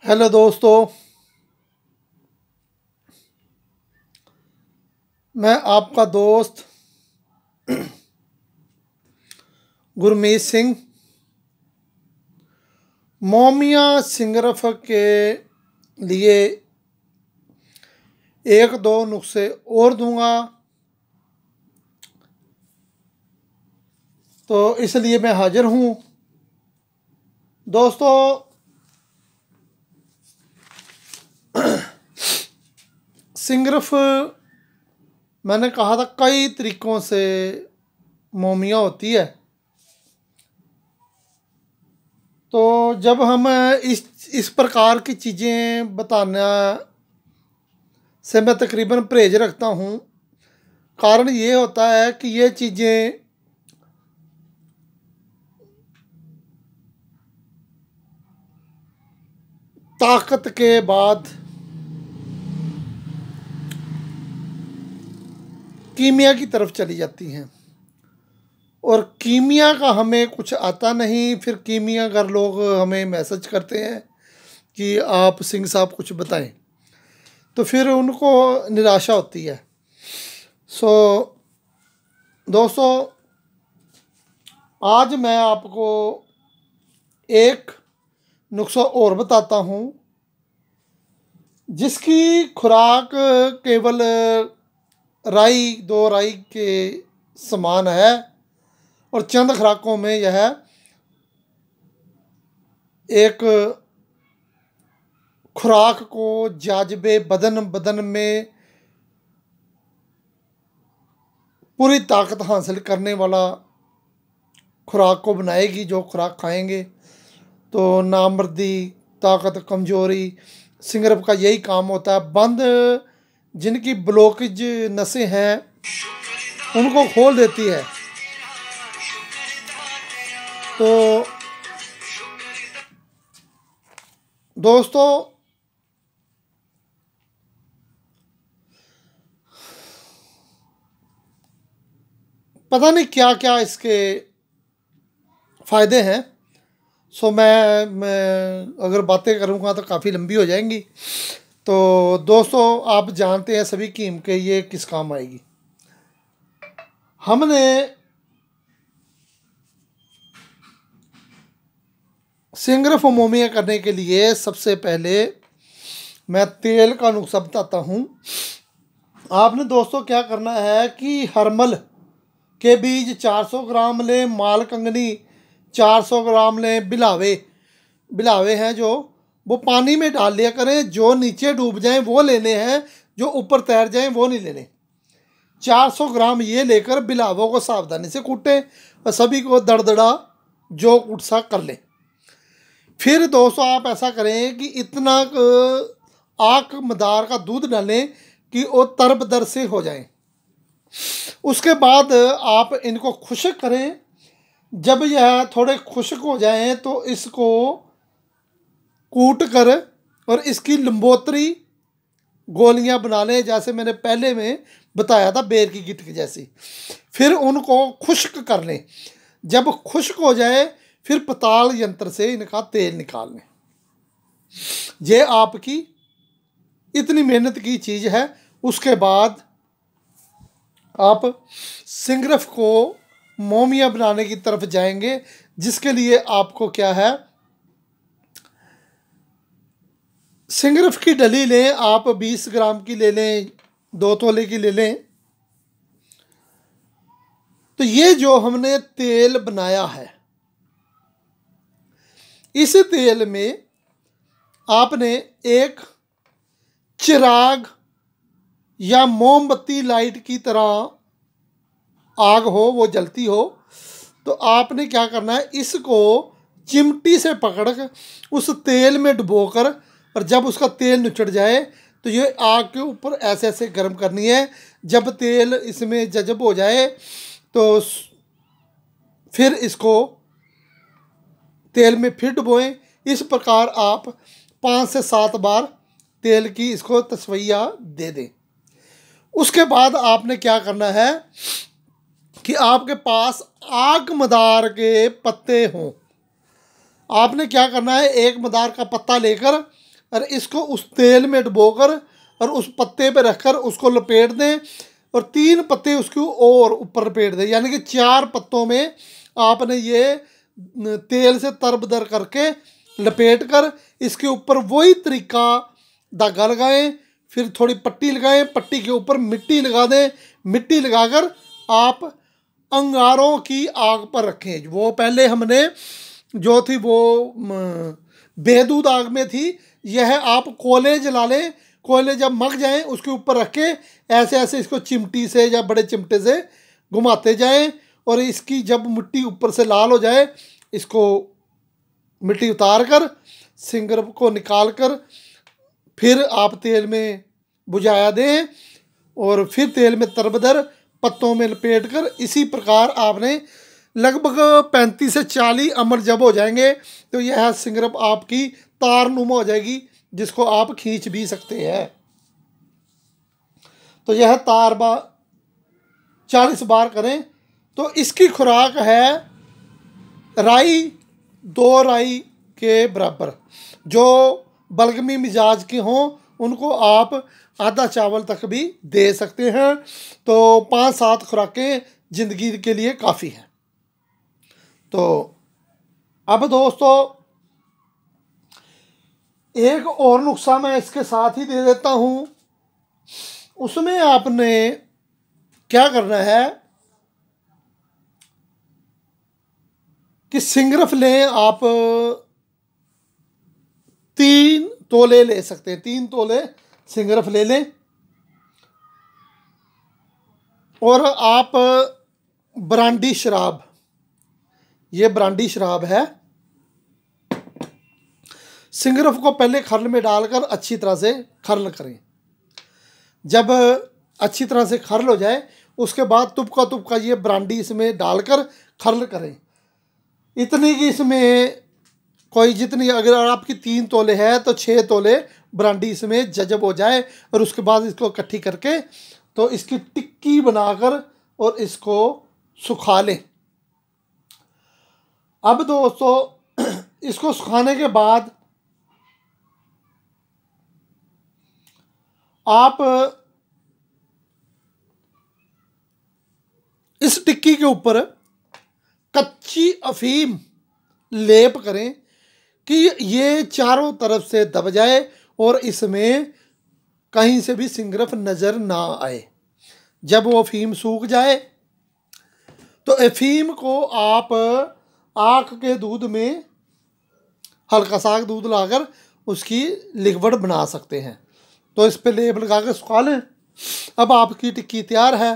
Hello दोस्तों, मैं आपका दोस्त गुरमीत सिंह मोमिया सिंगरफ के लिए एक दो नुस्खे और दूंगा। तो इसलिए मैं हाजिर हूँ। दोस्तों, सिंगरफ मैंने कहा था कई तरीक़ों से मोमिया होती है। तो जब हम इस प्रकार की चीज़ें बताना से मैं तकरीबन परहेज रखता हूँ। कारण ये होता है कि ये चीज़ें ताकत के बाद कीमिया की तरफ चली जाती हैं और कीमिया का हमें कुछ आता नहीं। फिर कीमिया अगर लोग हमें मैसेज करते हैं कि आप सिंह साहब कुछ बताएं, तो फिर उनको निराशा होती है। सो दोस्तों, आज मैं आपको एक नुस्खा और बताता हूँ जिसकी खुराक केवल दो राई के समान है और चंद खुराकों में यह एक खुराक को जाजबे बदन में पूरी ताकत हासिल करने वाला खुराक को बनाएगी। जो खुराक खाएंगे तो नामर्दी, ताकत, कमज़ोरी, सिंगरफ का यही काम होता है। बंद जिनकी ब्लॉकेज नसें हैं उनको खोल देती है। तो दोस्तों, पता नहीं क्या क्या इसके फ़ायदे हैं। सो मैं अगर बातें करूँगा तो काफ़ी लंबी हो जाएंगी। तो दोस्तों, आप जानते हैं सभी कीम के ये किस काम आएगी। हमने सिंगरफ मोमिया करने के लिए सबसे पहले मैं तेल का नुस्खा बताता हूँ। आपने दोस्तों क्या करना है कि हरमल के बीज 400 ग्राम लें, माल कंगनी 400 ग्राम लें, बिलावे हैं जो वो पानी में डाल लिया करें। जो नीचे डूब जाएं वो लेने हैं, जो ऊपर तैर जाएं वो नहीं लेने। 400 ग्राम ये लेकर बिलावों को सावधानी से कूटें और सभी को दड़दड़ा जो कुटसा कर लें। फिर दोस्तों, आप ऐसा करें कि इतना आक मदार का दूध डालें कि वो तरबदर से हो जाएं। उसके बाद आप इनको खुश्क करें। जब यह थोड़े खुश्क हो जाएं तो इसको कूट कर और इसकी लंबोतरी गोलियां बना लें, जैसे मैंने पहले में बताया था, बेर की गिटक जैसी। फिर उनको खुश्क कर लें। जब खुश्क हो जाए फिर पताल यंत्र से इनका तेल निकाल लें। ये आपकी इतनी मेहनत की चीज़ है। उसके बाद आप सिंगरफ को मोमिया बनाने की तरफ जाएंगे, जिसके लिए आपको क्या है, सिंगरफ की डली लें। आप 20 ग्राम की ले लें, 2 तोले की ले लें। तो ये जो हमने तेल बनाया है, इस तेल में आपने एक चिराग या मोमबत्ती लाइट की तरह आग हो, वो जलती हो, तो आपने क्या करना है, इसको चिमटी से पकड़ कर उस तेल में डुबोकर, और जब उसका तेल निचड़ जाए तो ये आग के ऊपर ऐसे ऐसे गर्म करनी है। जब तेल इसमें जज़ब हो जाए तो फिर इसको तेल में फिर डुबोएं। इस प्रकार आप 5 से 7 बार तेल की इसको तस्वैया दे दें। उसके बाद आपने क्या करना है कि आपके पास आग मदार के पत्ते हों। आपने क्या करना है, एक मदार का पत्ता लेकर और इसको उस तेल में डुबोकर और उस पत्ते पे रखकर उसको लपेट दें और 3 पत्ते उसके और ऊपर लपेट दें, यानी कि 4 पत्तों में आपने ये तेल से तरबदर करके लपेट कर इसके ऊपर वही तरीका धागा लगाएं, फिर थोड़ी पट्टी लगाएं, पट्टी के ऊपर मिट्टी लगा दें, मिट्टी लगाकर आप अंगारों की आग पर रखें। वो पहले हमने जो थी वो बेदूध आग में थी, यह आप कोयले जला लें, कोयले जब मग जाएं उसके ऊपर रख के ऐसे ऐसे इसको चिमटी से या बड़े चिमटे से घुमाते जाएं और इसकी जब मिट्टी ऊपर से लाल हो जाए इसको मिट्टी उतार कर सिंगर को निकाल कर फिर आप तेल में बुझाया दें और फिर तेल में तरबदर पत्तों में लपेट कर इसी प्रकार आपने लगभग 35 से 40 अमल जब हो जाएंगे तो यह सिंगरप आपकी तारनुमा हो जाएगी, जिसको आप खींच भी सकते हैं। तो यह 40 बार करें। तो इसकी खुराक है राई, 2 राई के बराबर। जो बलगमी मिजाज के हों उनको आप आधा चावल तक भी दे सकते हैं। तो 5-7 खुराकें ज़िंदगी के लिए काफ़ी हैं। तो अब दोस्तों एक और नुस्खा मैं इसके साथ ही दे देता हूँ। उसमें आपने क्या करना है कि सिंगरफ लें आप 3 तोले ले सकते हैं, 3 तोले सिंगरफ ले लें और आप ब्रांडी शराब, ये ब्रांडी शराब है, सिंगरफ को पहले खर्ल में डालकर अच्छी तरह से खर्ल करें। जब अच्छी तरह से खर्ल हो जाए उसके बाद तुपका ये ब्रांडी इसमें डालकर खर्ल करें। इतनी कि इसमें कोई जितनी, अगर आपकी 3 तोले है तो 6 तोले ब्रांडी इसमें जजब हो जाए और उसके बाद इसको इकट्ठी करके तो इसकी टिक्की बनाकर और इसको सुखा लें। अब दोस्तों इसको सुखाने के बाद आप इस टिक्की के ऊपर कच्ची अफीम लेप करें कि ये चारों तरफ से दब जाए और इसमें कहीं से भी सिंगरफ नज़र ना आए। जब वो अफीम सूख जाए तो अफीम को आप आँख के दूध में हल्का सा दूध लाकर उसकी लिक्विड बना सकते हैं। तो इस पे लेप लगा कर सुखा लें। अब आपकी टिक्की तैयार है।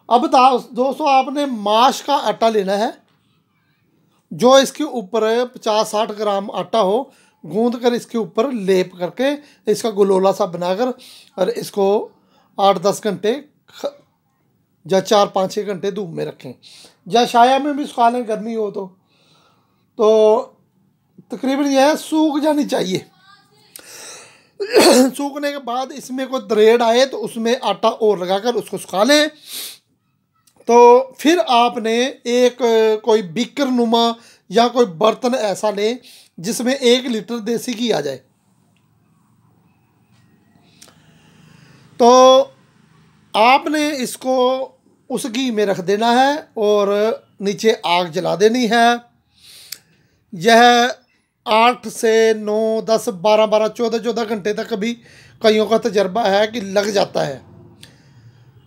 अब दोस्तों आपने माश का आटा लेना है, जो इसके ऊपर 50-60 ग्राम आटा हो, गूंद कर इसके ऊपर लेप करके इसका गोलोला सा बनाकर और इसको 8-10 घंटे या 4-5-6 घंटे धूप में रखें, या छाया में भी सुखा लें गर्मी हो तो तकरीबन यह सूख जानी चाहिए। सूखने के बाद इसमें कोई दरेड़ आए तो उसमें आटा और लगाकर उसको सुखा लें। तो फिर आपने एक कोई बीकर नुमा या कोई बर्तन ऐसा लें जिसमें 1 लीटर देसी घी आ जाए। तो आपने इसको उस घी में रख देना है और नीचे आग जला देनी है। यह 8 से 9, 10, 12, 14 घंटे तक भी कईयों का तजर्बा है कि लग जाता है।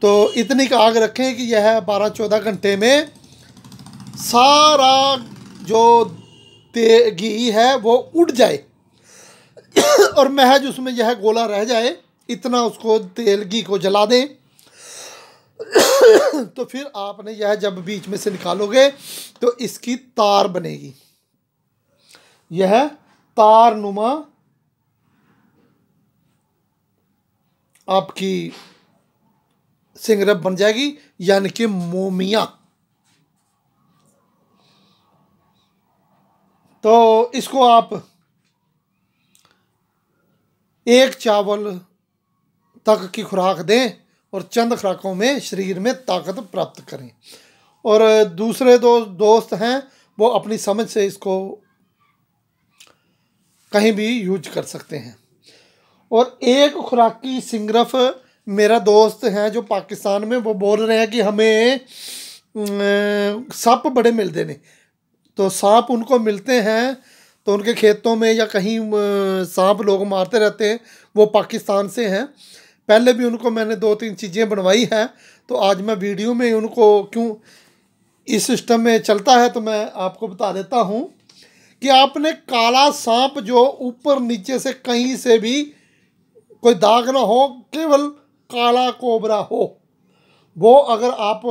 तो इतनी का आग रखें कि यह 12-14 घंटे में सारा जो घी है वो उड़ जाए और महज उसमें यह गोला रह जाए, इतना उसको तेल घी को जला दें। तो फिर आपने यह जब बीच में से निकालोगे तो इसकी तार बनेगी, यह तारनुमा आपकी सिंगरफ बन जाएगी, यानी कि मोमिया। तो इसको आप 1 चावल तक की खुराक दें और चंद खुराकों में शरीर में ताकत प्राप्त करें। और दूसरे दोस्त हैं वो अपनी समझ से इसको कहीं भी यूज कर सकते हैं। और एक खुराकी सिंगरफ मेरा दोस्त हैं जो पाकिस्तान में, वो बोल रहे हैं कि हमें सांप बड़े मिलते हैं। तो सांप उनको मिलते हैं तो उनके खेतों में या कहीं सांप लोग मारते रहते हैं। वो पाकिस्तान से हैं। पहले भी उनको मैंने 2-3 चीज़ें बनवाई हैं, तो आज मैं वीडियो में उनको क्यों इस सिस्टम में चलता है तो मैं आपको बता देता हूँ कि आपने काला सांप जो ऊपर नीचे से कहीं से भी कोई दाग ना हो, केवल काला कोबरा हो, वो अगर आप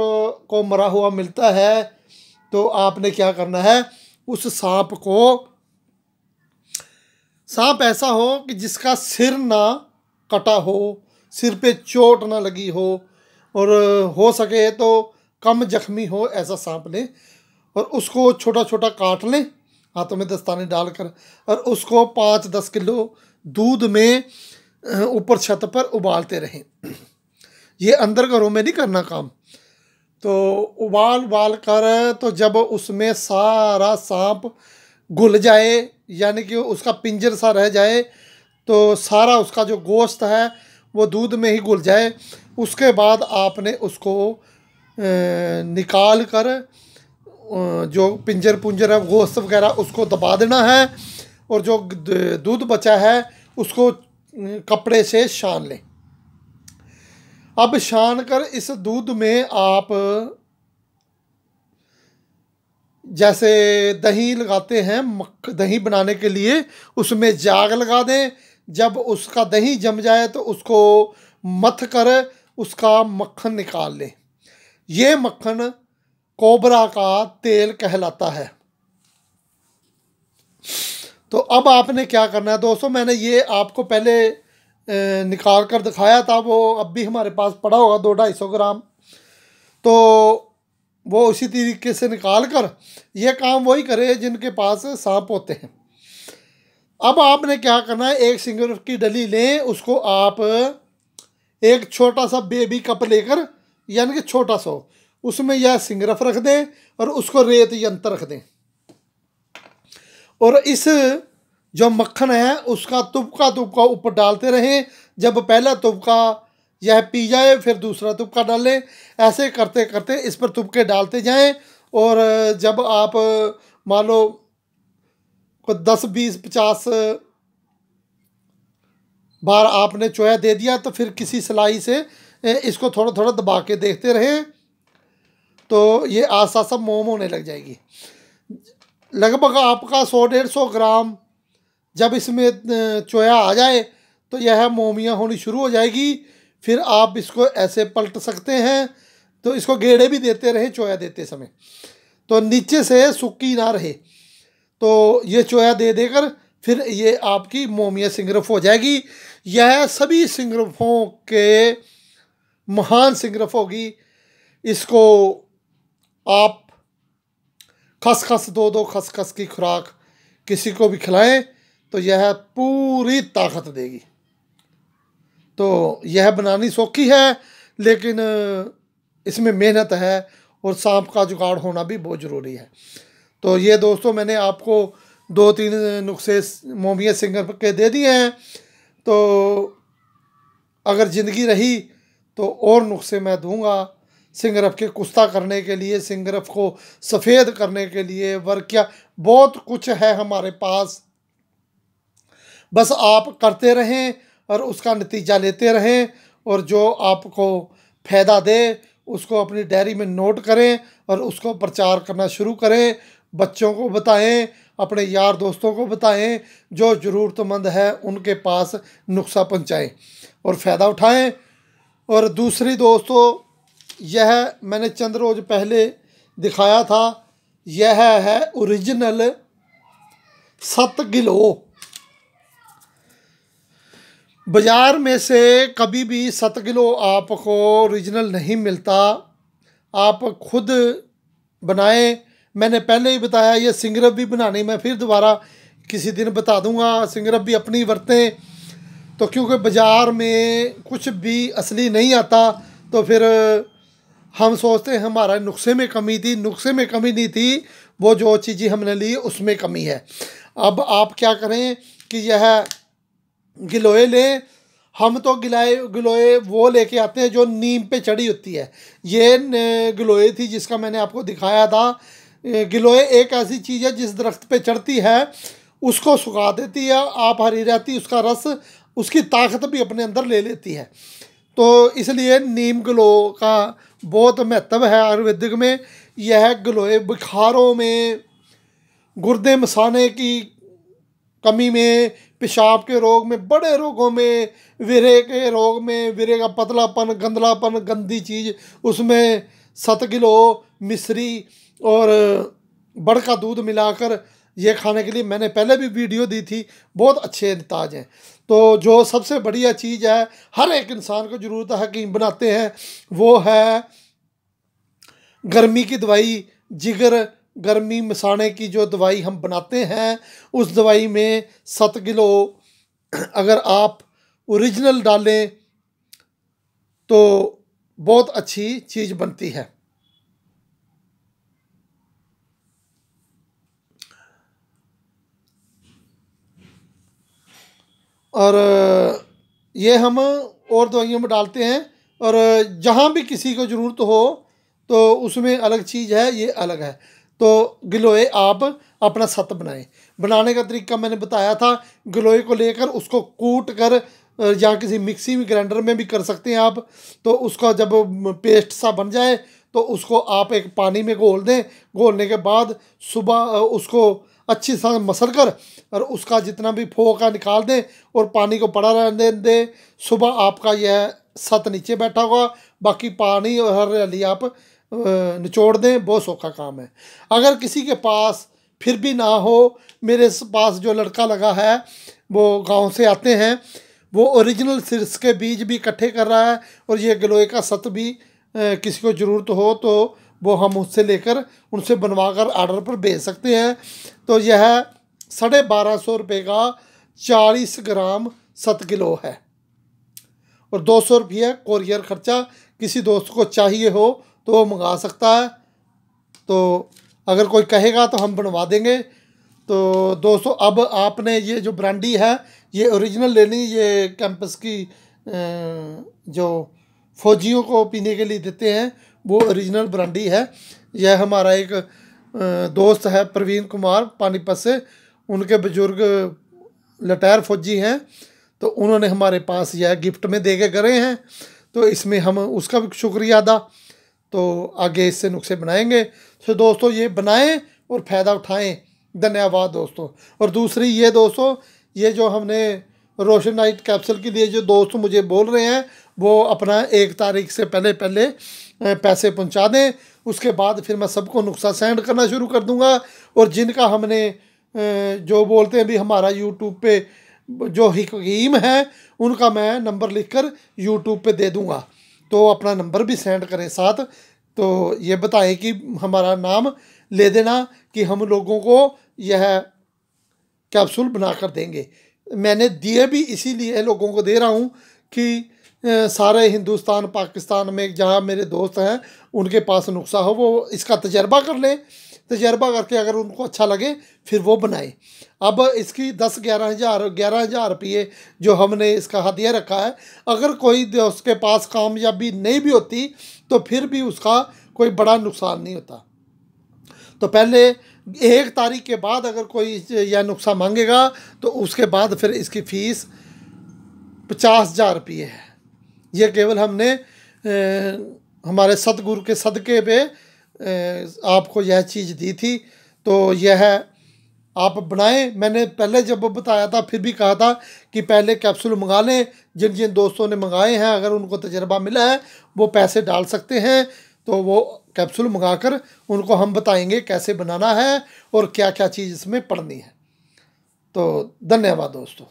को मरा हुआ मिलता है तो आपने क्या करना है, उस सांप को, सांप ऐसा हो कि जिसका सिर ना कटा हो, सिर पे चोट ना लगी हो, और हो सके तो कम जख्मी हो, ऐसा सांप लें और उसको छोटा छोटा काट लें हाथों में दस्ताने डालकर, और उसको 5-10 किलो दूध में ऊपर छत पर उबालते रहें। ये अंदर घरों में नहीं करना काम। तो उबाल कर तो जब उसमें सारा सांप घुल जाए, यानी कि उसका पिंजर सा रह जाए, तो सारा उसका जो गोश्त है वो दूध में ही घुल जाए, उसके बाद आपने उसको निकाल कर जो पिंजर पुंजर है, गोश्त वगैरह, उसको दबा देना है, और जो दूध बचा है उसको कपड़े से छान लें। अब छान कर इस दूध में आप जैसे दही लगाते हैं, दही बनाने के लिए उसमें जाग लगा दें। जब उसका दही जम जाए तो उसको मथ कर उसका मक्खन निकाल लें। ये मक्खन कोबरा का तेल कहलाता है। तो अब आपने क्या करना है दोस्तों, मैंने ये आपको पहले निकाल कर दिखाया था, वो अब भी हमारे पास पड़ा होगा 200-250 ग्राम। तो वो उसी तरीके से निकाल कर, ये काम वही करे जिनके पास सांप होते हैं। अब आपने क्या करना है, एक सिंगरफ की डली लें, उसको आप एक छोटा सा बेबी कप लेकर, यानी कि छोटा सा, उसमें यह सिंगरफ रख दें और उसको रेत यंत्र रख दें, और इस जो मक्खन है उसका तुबका ऊपर डालते रहें। जब पहला तुबका यह पी जाए फिर दूसरा तुबका डालें, ऐसे करते करते इस पर तुबके डालते जाएं। और जब आप मान लो 10-20-50 बार आपने चोया दे दिया, तो फिर किसी सिलाई से इसको थोड़ा थोड़ा दबा के देखते रहें, तो ये आस्ता आस्ता मोम होने लग जाएगी। लगभग आपका 100-150 ग्राम जब इसमें चोया आ जाए तो यह मोमियाँ होनी शुरू हो जाएगी। फिर आप इसको ऐसे पलट सकते हैं, तो इसको गेड़े भी देते रहें चोया देते समय, तो नीचे से सूखी ना रहे। तो ये चोया दे देकर फिर ये आपकी मोमिया सिंगरफ हो जाएगी। यह सभी सिंगरफों के महान सिंगरफ होगी। इसको आप खसखस 2-2 खसखस की खुराक किसी को भी खिलाएं तो यह पूरी ताकत देगी। तो यह बनानी सौखी है, लेकिन इसमें मेहनत है और सांप का जुगाड़ होना भी बहुत ज़रूरी है। तो ये दोस्तों मैंने आपको 2-3 नुस्खे मोमिया सिंगरफ के दे दिए हैं। तो अगर ज़िंदगी रही तो और नुस्खे मैं दूंगा सिंगरफ के कुश्ता करने के लिए, सिंगरफ को सफ़ेद करने के लिए, वर्किया, बहुत कुछ है हमारे पास। बस आप करते रहें और उसका नतीजा लेते रहें, और जो आपको फ़ायदा दे उसको अपनी डायरी में नोट करें और उसको प्रचार करना शुरू करें। बच्चों को बताएं, अपने यार दोस्तों को बताएं, जो ज़रूरतमंद है उनके पास नुस्खा पहुंचाएं और फ़ायदा उठाएं। और दूसरी दोस्तों, यह मैंने चंद रोज़ पहले दिखाया था, यह है ओरिजिनल सतगिलो। बाज़ार में से कभी भी सतगिलो आपको ओरिजिनल नहीं मिलता, आप खुद बनाएं। मैंने पहले ही बताया, ये सिंगरफ भी बनानी मैं फिर दोबारा किसी दिन बता दूंगा। सिंगरफ भी अपनी बरतें, तो क्योंकि बाज़ार में कुछ भी असली नहीं आता, तो फिर हम सोचते हैं हमारा नुस्खे में कमी थी। नुस्खे में कमी नहीं थी, वो जो चीज़ें हमने ली उसमें कमी है। अब आप क्या करें, कि यह गिलोय लें। हम तो गिलोय वो लेके आते हैं जो नीम पे चढ़ी होती है। ये गिलोय थी जिसका मैंने आपको दिखाया था। गिलोय एक ऐसी चीज़ है जिस दरख्त पे चढ़ती है उसको सुखा देती है, आप हरी रहती, उसका रस उसकी ताकत भी अपने अंदर ले लेती है। तो इसलिए नीम गिलो का बहुत महत्व है आयुर्वेदिक में। यह गिलोय बुखारों में, गुर्दे मसाने की कमी में, पेशाब के रोग में, बड़े रोगों में, विरे के रोग में, विरे का पतलापन, गंदलापन, गंदी चीज़, उसमें 7 किलो मिश्री और बड़ का दूध मिलाकर ये खाने के लिए मैंने पहले भी वीडियो दी थी। बहुत अच्छे ताज हैं। तो जो सबसे बढ़िया चीज़ है, हर एक इंसान को ज़रूरत है कि बनाते हैं, वो है गर्मी की दवाई जिगर। गर्मी मसाने की जो दवाई हम बनाते हैं, उस दवाई में 7 किलो अगर आप ओरिजिनल डालें तो बहुत अच्छी चीज़ बनती है। और ये हम और दवाइयों में डालते हैं। और जहाँ भी किसी को ज़रूरत हो तो उसमें अलग चीज़ है, ये अलग है। तो गिलोय आप अपना सत बनाएं। बनाने का तरीका मैंने बताया था। गिलोय को लेकर उसको कूट कर या किसी मिक्सी में ग्राइंडर में भी कर सकते हैं आप। तो उसका जब पेस्ट सा बन जाए तो उसको आप एक पानी में घोल दें। घोलने के बाद सुबह उसको अच्छी तरह मसल कर और उसका जितना भी फोका निकाल दें और पानी को पड़ा रहने दें। सुबह आपका यह सत नीचे बैठा होगा, बाकी पानी और हरियाली आप निचोड़ दें। बहुत सौखा काम है। अगर किसी के पास फिर भी ना हो, मेरे पास जो लड़का लगा है वो गांव से आते हैं, वो ओरिजिनल सिरस के बीज भी इकट्ठे कर रहा है और ये गिलोय का सत भी किसी को ज़रूरत हो तो वो हम उससे लेकर उनसे बनवा कर आर्डर पर भेज सकते हैं। तो यह 1250 रुपये का 40 ग्राम 7 किलो है और 200 रुपये कोरियर खर्चा। किसी दोस्त को चाहिए हो तो वो मंगा सकता है। तो अगर कोई कहेगा तो हम बनवा देंगे। तो दोस्तों, अब आपने ये जो ब्रांडी है ये ओरिजिनल लेनी। ये कैंपस की जो फौजियों को पीने के लिए देते हैं वो ओरिजिनल ब्रांडी है। यह हमारा एक दोस्त है प्रवीण कुमार पानीपत से, उनके बुजुर्ग रिटायर फौजी हैं, तो उन्होंने हमारे पास यह गिफ्ट में दे के गए हैं। तो इसमें हम उसका भी शुक्रिया अदा। तो आगे इससे नुस्खे बनाएंगे। तो दोस्तों, ये बनाएं और फ़ायदा उठाएं। धन्यवाद दोस्तों। और दूसरी ये दोस्तों, ये जो हमने रोशन नाइट कैप्सूल के लिए जो दोस्त मुझे बोल रहे हैं, वो अपना 1 तारीख से पहले पैसे पहुंचा दें। उसके बाद फिर मैं सबको नुस्खा सेंड करना शुरू कर दूंगा। और जिनका हमने जो बोलते हैं भी हमारा यूट्यूब पे जो हकीम है, उनका मैं नंबर लिखकर यूट्यूब पे दे दूंगा। तो अपना नंबर भी सेंड करें साथ। तो ये बताएं कि हमारा नाम ले देना कि हम लोगों को यह कैप्सूल बना कर देंगे। मैंने दिए भी इसीलिए लोगों को दे रहा हूँ कि सारे हिंदुस्तान पाकिस्तान में जहाँ मेरे दोस्त हैं उनके पास नुस्खा हो, वो इसका तजर्बा कर लें। तजर्बा करके अगर उनको अच्छा लगे फिर वो बनाएं। अब इसकी 11,000 रुपये जो हमने इसका हदिया रखा है, अगर कोई उसके पास कामयाबी नहीं भी होती तो फिर भी उसका कोई बड़ा नुकसान नहीं होता। तो पहले 1 तारीख के बाद अगर कोई यह नुस्खा मांगेगा तो उसके बाद फिर इसकी फ़ीस 50,000 रुपये है। ये केवल हमने हमारे सतगुरु के सदक़े पे आपको यह चीज़ दी थी। तो यह आप बनाएं। मैंने पहले जब बताया था फिर भी कहा था कि पहले कैप्सूल मंगा लें। जिन जिन दोस्तों ने मंगाए हैं, अगर उनको तजर्बा मिला है वो पैसे डाल सकते हैं। तो वो कैप्सूल मंगाकर उनको हम बताएंगे कैसे बनाना है और क्या क्या चीज़ इसमें पड़नी है। तो धन्यवाद दोस्तों।